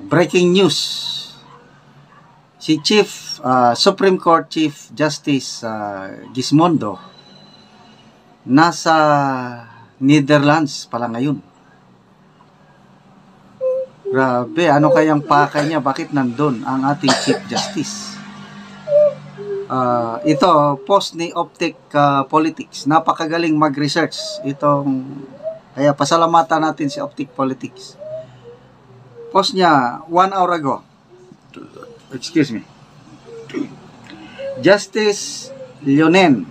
Breaking news. Si Supreme Court Chief Justice Gismondo nasa Netherlands pala ngayon. Grabe, ano kayang pakay niya? Bakit nandun ang ating Chief Justice? Ito, post ni Optic Politics. Napakagaling mag-research. Kaya pasalamatan natin si Optic Politics. Post niya 1 hour ago. Excuse me. Justice Leonen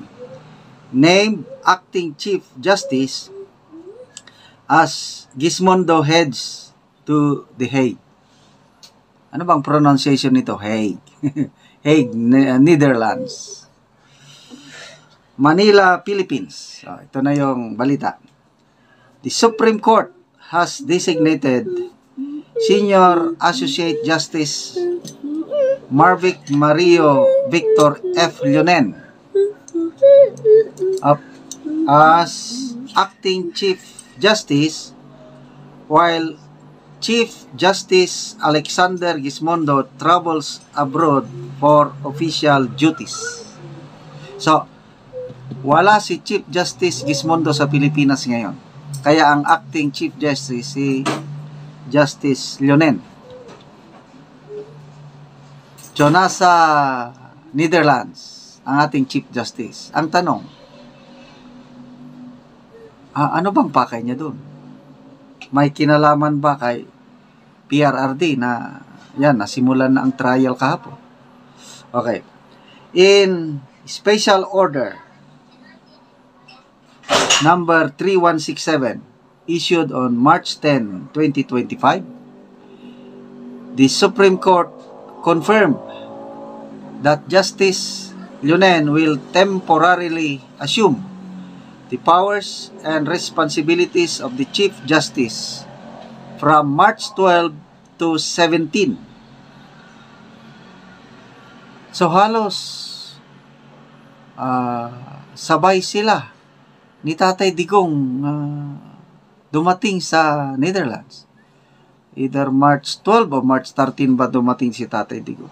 named acting Chief Justice as Gismondo heads to The Hague. Ano bang pronunciation nito? Hague. Hague, Netherlands. Manila, Philippines. Ito na yung balita. The Supreme Court has designated Senior Associate Justice Marvic Mario Victor F. Leonen as acting Chief Justice, while Chief Justice Alexander Gismondo travels abroad for official duties. So, wala si Chief Justice Gismondo sa Pilipinas ngayon. Kaya ang acting Chief Justice si Justice Leonen. So, nasa Netherlands ang ating Chief Justice. Ang tanong, ano bang pakay niya doon? May kinalaman ba kay PRRD na nasimulan na ang trial kahapon? Okay. In Special Order number 3167 issued on March 10, 2025, the Supreme Court confirmed that Justice Leonen will temporarily assume the powers and responsibilities of the Chief Justice from March 12 to 17. So halos sabay sila ni Tatay Digong dumating sa Netherlands. Either March 12 o March 13 ba dumating si Tatay Digong.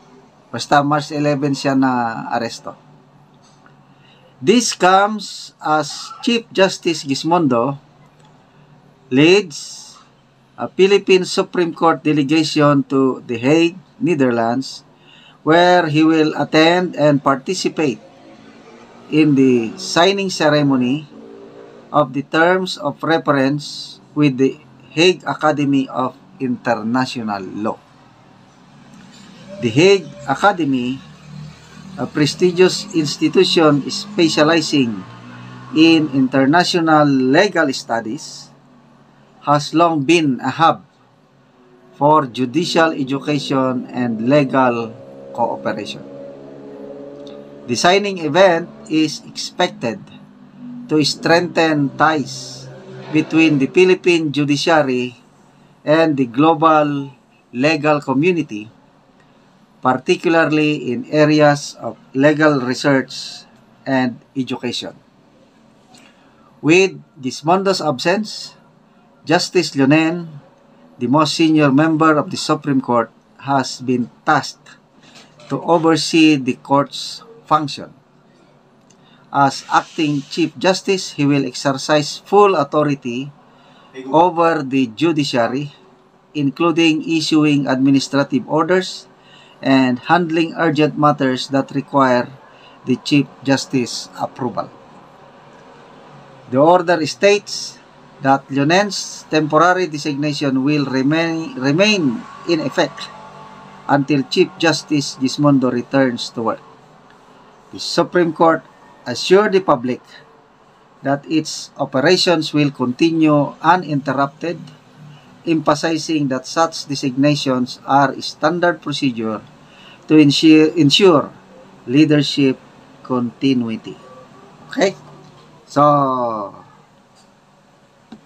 Basta March 11 siya na aresto. This comes as Chief Justice Gismondo leads a Philippine Supreme Court delegation to The Hague, Netherlands, where he will attend and participate in the signing ceremony of the terms of reference with the Hague Academy of International Law. The Hague Academy, a prestigious institution specializing in international legal studies, has long been a hub for judicial education and legal cooperation. The signing event is expected to strengthen ties between the Philippine judiciary and the global legal community, particularly in areas of legal research and education. With Gismondo's absence, Justice Leonen, the most senior member of the Supreme Court, has been tasked to oversee the court's function. As acting Chief Justice, he will exercise full authority over the judiciary, including issuing administrative orders and handling urgent matters that require the Chief Justice approval. The order states that Leonen's temporary designation will remain in effect until Chief Justice Gismondo returns to work. The Supreme Court assured the public that its operations will continue uninterrupted, emphasizing that such designations are standard procedure to ensure leadership continuity. Okay? So,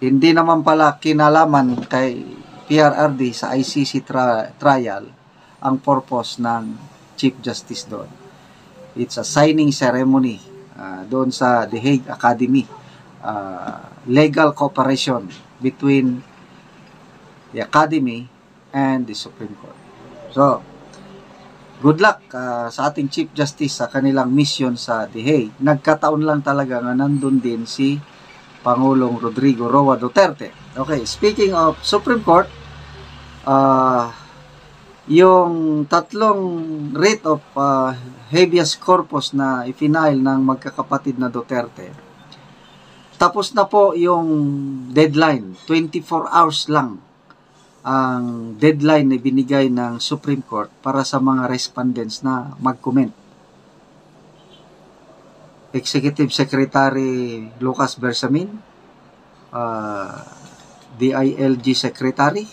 hindi naman pala kinalaman kay PRRD sa ICC trial ang purpose ng Chief Justice doon. It's a signing ceremony doon sa The Hague Academy. Legal cooperation between the Academy and the Supreme Court. So, good luck sa ating Chief Justice sa kanilang mission sa The Hague. Nagkataon lang talaga nga nandun din si Pangulong Rodrigo Roa Duterte. Okay, speaking of Supreme Court, yung tatlong writ of habeas corpus na ifinail ng magkakapatid na Duterte, tapos na po yung deadline. 24 hours lang ang deadline na binigay ng Supreme Court para sa mga respondents na mag-comment. Executive Secretary Lucas Bersamin, DILG Secretary,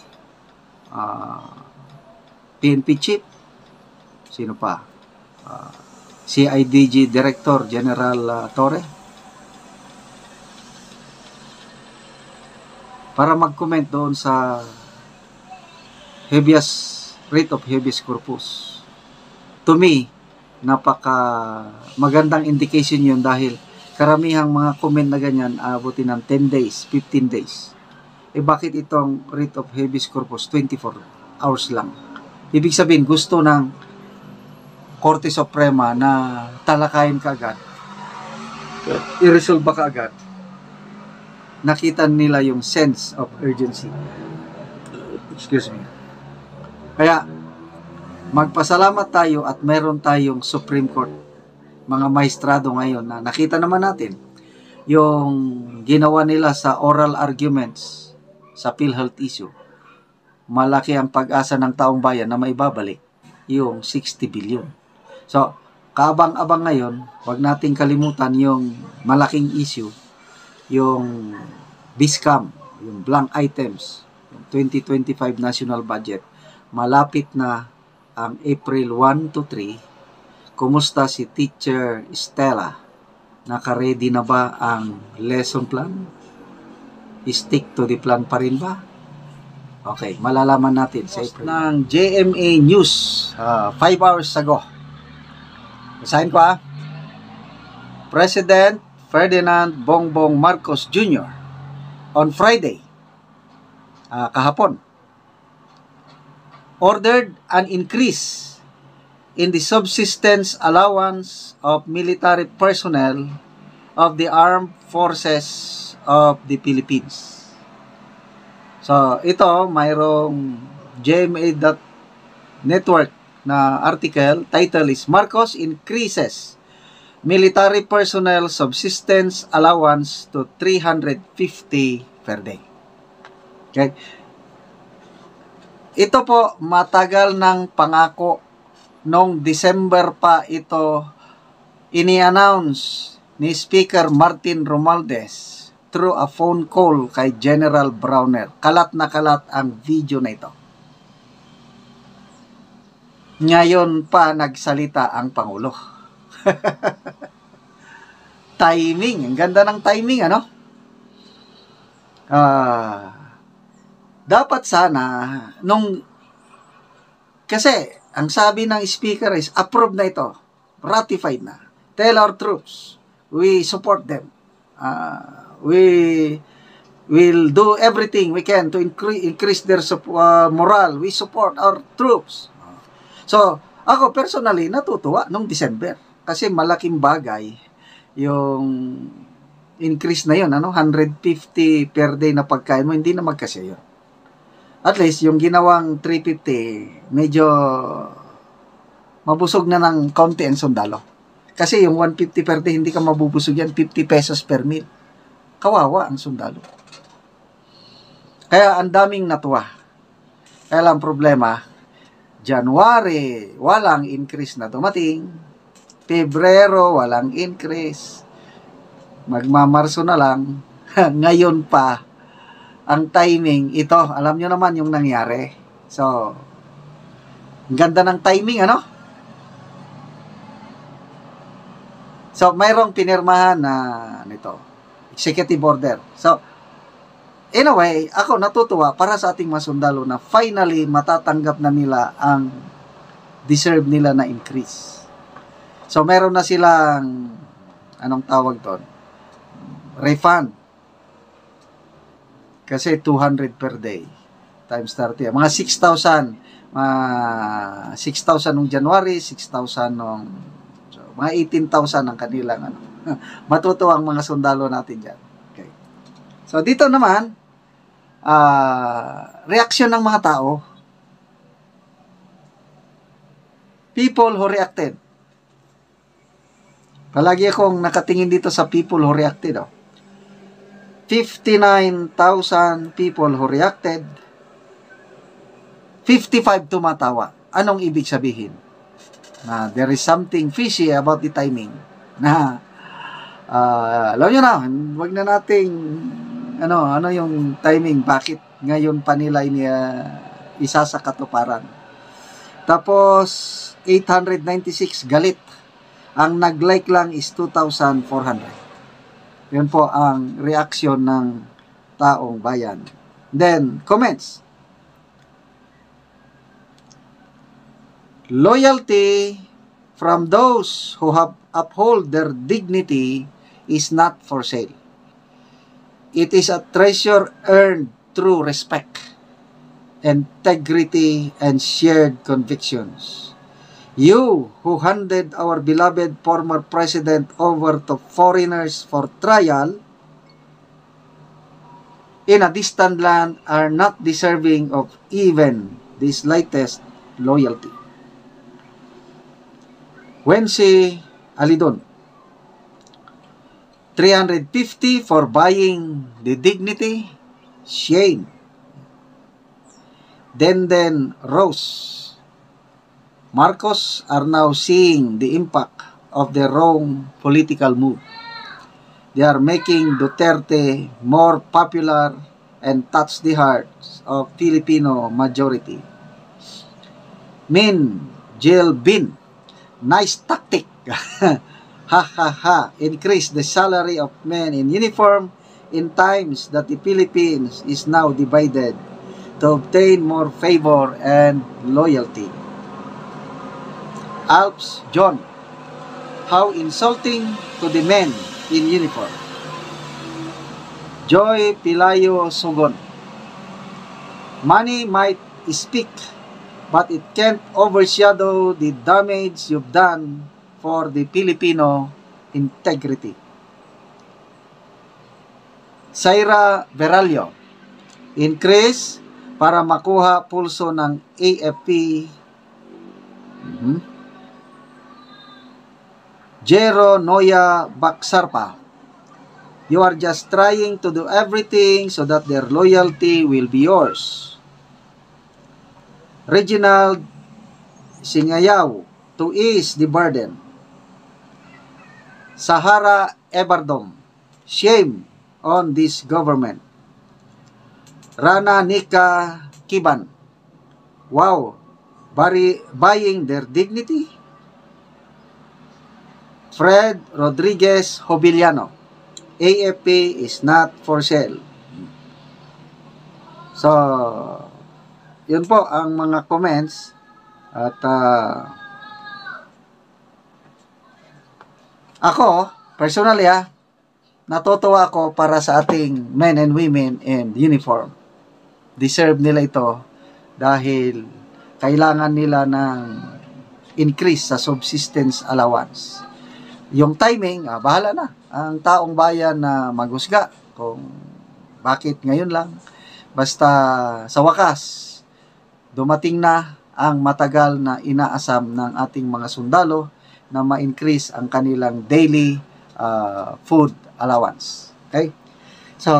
PNP Chief, sino pa? CIDG Director General Torre, para mag-comment doon sa writ of habeas corpus. To me, napaka magandang indication yun dahil karamihang mga comment na ganyan abutin ng 10 days, 15 days. Bakit itong writ of habeas corpus 24 hours lang? Ibig sabihin, gusto ng Korte Suprema na talakayin kaagad, i-resolve kaagad. Nakita nila yung sense of urgency. Excuse me. Kaya, magpasalamat tayo at meron tayong Supreme Court, mga maestrado ngayon na nakita naman natin yung ginawa nila sa oral arguments sa PhilHealth issue. Malaki ang pag-asa ng taong bayan na maibabalik yung 60 billion. So, kaabang-abang ngayon, wag nating kalimutan yung malaking issue, yung BISCAM, yung blank items, yung 2025 national budget. Malapit na ang April 1 to 3. Kumusta si Teacher Stella? Naka-ready na ba ang lesson plan? Stick to the plan pa rin ba? Okay, malalaman natin sa April. Ng JMA News 5 hours ago. Basahin ko President Ferdinand Bongbong Marcos Jr. on Friday, kahapon, ordered an increase in the subsistence allowance of military personnel of the armed forces of the Philippines. So, ito, mayroong GMA.network na article, title is Marcos increases military personnel subsistence allowance to 350 per day. Okay? Ito po, matagal ng pangako. Noong December pa ito ini-announce ni Speaker Martin Romualdez through a phone call kay General Browner. Kalat na kalat ang video na ito. Ngayon pa nagsalita ang Pangulo. Timing. Ang ganda ng timing, ano? Dapat sana, kasi, ang sabi ng speaker is, approved na ito. Ratified na. Tell our troops, we support them. We will do everything we can to increase their morale. We support our troops. So, ako personally, natutuwa nung December. Kasi malaking bagay yung increase na yun. 150 per day na pagkain mo, hindi na magkasya yun. At least, yung ginawang 350, medyo mabusog na ng kaunti ang sundalo. Kasi yung 150 per day, hindi ka mabubusog yan, 50 pesos per meal. Kawawa ang sundalo. Kaya ang daming natuwa. Kaya lang problema, January, walang increase na dumating. Pebrero, walang increase. Magmamarso na lang. Ngayon pa, ang timing, ito, alam nyo naman yung nangyari. So, ang ganda ng timing, ano? So, mayroong pinirmahan na nito, executive order. So, in a way, ako natutuwa para sa ating mga sundalo na finally matatanggap na nila ang deserve nila na increase. So, meron na silang, anong tawag doon? Refund. Kasi 200 per day. times 30. Mga 6,000. 6,000 nung January, 6,000 nung... So, mga 18,000 ang kanilang ano. Matutuwa ang mga sundalo natin dyan. Okay. So, dito naman, reaksyon ng mga tao. People who reacted. Palagi akong nakatingin dito sa people who reacted. 59,000 people who reacted. 55 tumatawa. Anong ibig sabihin? There is something fishy about the timing. Alam nyo na, wag na nating ano yung timing, bakit ngayon pa nila isa sa katuparan. Tapos 896 galit. Ang nag-like lang is 2,400. Yun po ang reaksyon ng taong bayan. Then, comments. Loyalty from those who have uphold their dignity is not for sale. It is a treasure earned through respect, integrity, and shared convictions. You who handed our beloved former president over to foreigners for trial in a distant land are not deserving of even the slightest loyalty. Wency Alidon, 350 for buying the dignity, shame. Denden Rose, Marcos are now seeing the impact of their wrong political move. They are making Duterte more popular and touch the hearts of Filipino majority. Min Jill Bin, nice tactic. Ha ha ha. Increase the salary of men in uniform in times that the Philippines is now divided to obtain more favor and loyalty. Alps John, how insulting to the men in uniform. Joy Pilayo Sugon, money might speak, but it can't overshadow the damage you've done for the Filipino integrity. Saira Veralio, increase para makuha pulso ng AFP. Jero Noya Baksarpa, you are just trying to do everything so that their loyalty will be yours. Reginald Singayaw, to ease the burden. Sahara Ebardom, shame on this government. Rana Nika Kiban, wow, buying their dignity. Fred Rodriguez Hobiliano, AFP is not for sale. So, yun po ang mga comments. At ako, personally natutuwa ako para sa ating men and women in uniform. Deserve nila ito dahil kailangan nila ng increase sa subsistence allowance. Yung timing, bahala na ang taong bayan na maghusga kung bakit ngayon lang. Basta sa wakas, dumating na ang matagal na inaasam ng ating mga sundalo na ma-increase ang kanilang daily food allowance. Okay? So,